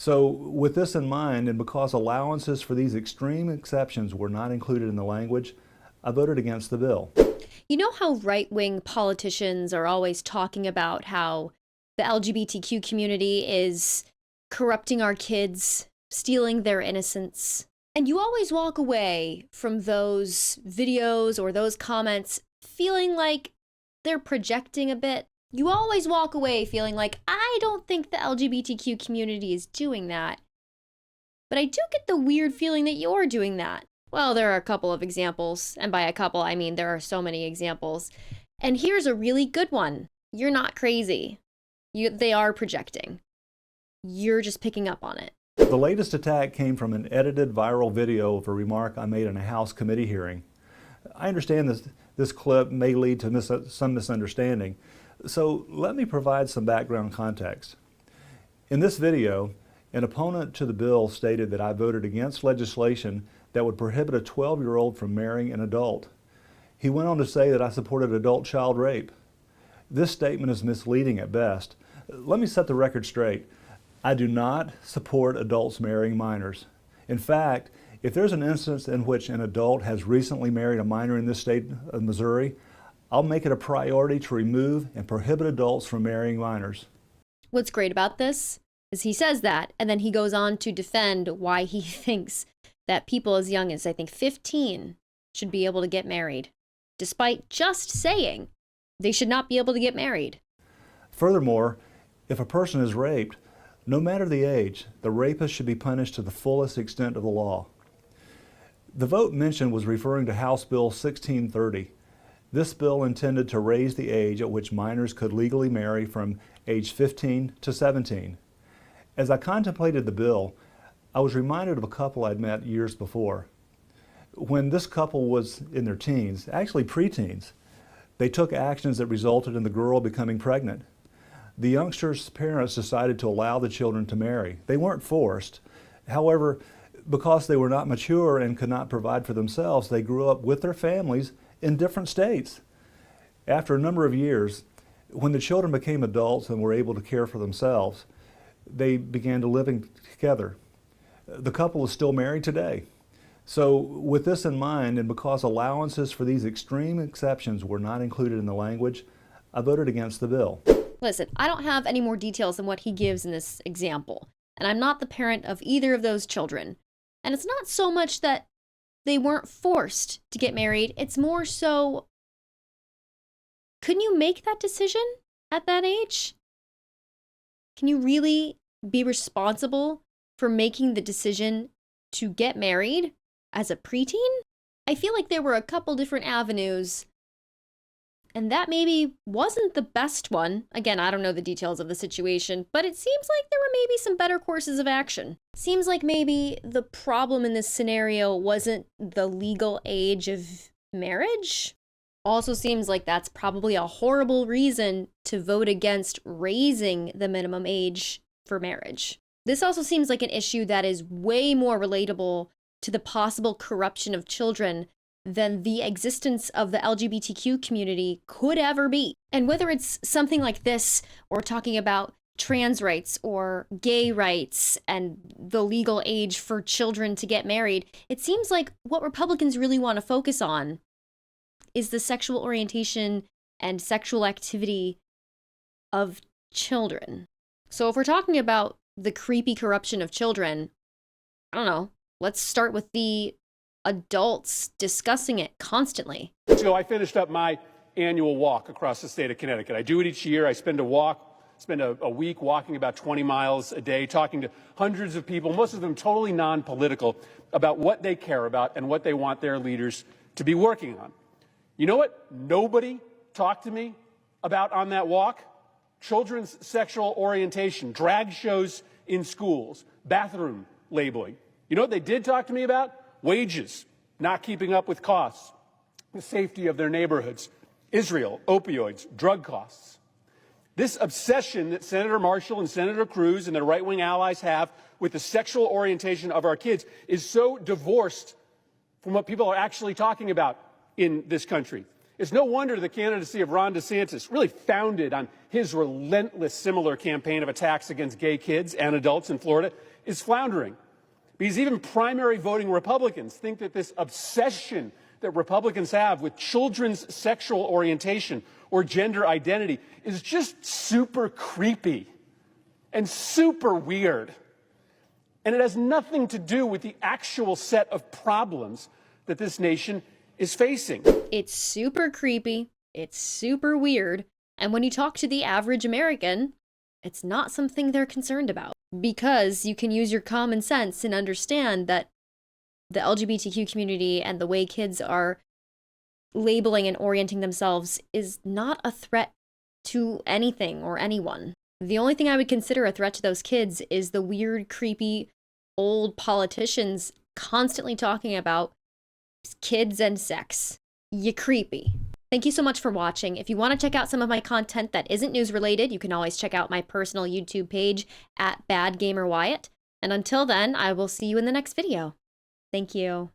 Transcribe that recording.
So with this in mind, and because allowances for these extreme exceptions were not included in the language, I voted against the bill. You know how right-wing politicians are always talking about how the LGBTQ community is corrupting our kids, stealing their innocence? And you always walk away from those videos or those comments feeling like they're projecting a bit. You always walk away feeling like, I don't think the LGBTQ community is doing that. But I do get the weird feeling that you're doing that. Well, there are a couple of examples, and by a couple, I mean there are so many examples. And here's a really good one. You're not crazy. They are projecting. You're just picking up on it. The latest attack came from an edited viral video of a remark I made in a House committee hearing. I understand this clip may lead to some misunderstanding, so let me provide some background context. In this video, an opponent to the bill stated that I voted against legislation that would prohibit a 12-year-old from marrying an adult. He went on to say that I supported adult child rape. This statement is misleading at best. Let me set the record straight. I do not support adults marrying minors. In fact, if there's an instance in which an adult has recently married a minor in this state of Missouri, I'll make it a priority to remove and prohibit adults from marrying minors. What's great about this is he says that, and then he goes on to defend why he thinks that people as young as, I think, 15 should be able to get married, despite just saying they should not be able to get married. Furthermore, if a person is raped, no matter the age, the rapist should be punished to the fullest extent of the law. The vote mentioned was referring to House Bill 1630. This bill intended to raise the age at which minors could legally marry from age 15 to 17. As I contemplated the bill, I was reminded of a couple I'd met years before. When this couple was in their teens, actually preteens, they took actions that resulted in the girl becoming pregnant. The youngsters' parents decided to allow the children to marry. They weren't forced. However, because they were not mature and could not provide for themselves, they grew up with their families in different states. After a number of years, when the children became adults and were able to care for themselves, they began to live together. The couple is still married today. So with this in mind, and because allowances for these extreme exceptions were not included in the language, I voted against the bill. Listen, I don't have any more details than what he gives in this example, and I'm not the parent of either of those children. And it's not so much that they weren't forced to get married, it's more so, couldn't you make that decision at that age? Can you really be responsible for making the decision to get married as a preteen? I feel like there were a couple different avenues, and that maybe wasn't the best one. Again, I don't know the details of the situation, but it seems like there were maybe some better courses of action. Seems like maybe the problem in this scenario wasn't the legal age of marriage. Also seems like that's probably a horrible reason to vote against raising the minimum age for marriage. This also seems like an issue that is way more relatable to the possible corruption of children than the existence of the LGBTQ community could ever be. And whether it's something like this, or talking about trans rights or gay rights and the legal age for children to get married, it seems like what Republicans really want to focus on is the sexual orientation and sexual activity of children. So if we're talking about the creepy corruption of children, I don't know, let's start with the adults discussing it constantly. So I finished up my annual walk across the state of Connecticut. I do it each year. I spend a week walking about 20 miles a day, talking to hundreds of people, most of them totally non-political, about what they care about and what they want their leaders to be working on. You know what nobody talked to me about on that walk? Children's sexual orientation, drag shows in schools, bathroom labeling. You know what they did talk to me about? Wages, not keeping up with costs, the safety of their neighborhoods, Israel, opioids, drug costs. This obsession that Senator Marshall and Senator Cruz and their right-wing allies have with the sexual orientation of our kids is so divorced from what people are actually talking about in this country. It's no wonder the candidacy of Ron DeSantis, really founded on his relentless similar campaign of attacks against gay kids and adults in Florida, is floundering. Because even primary voting Republicans think that this obsession that Republicans have with children's sexual orientation or gender identity is just super creepy and super weird. And it has nothing to do with the actual set of problems that this nation is facing. It's super creepy, it's super weird, and when you talk to the average American, it's not something they're concerned about. Because you can use your common sense and understand that the LGBTQ community and the way kids are labeling and orienting themselves is not a threat to anything or anyone. The only thing I would consider a threat to those kids is the weird, creepy, old politicians constantly talking about kids and sex. You creepy. Thank you so much for watching. If you want to check out some of my content that isn't news related, you can always check out my personal YouTube page at Bad Gamer Wyatt. And until then, I will see you in the next video. Thank you.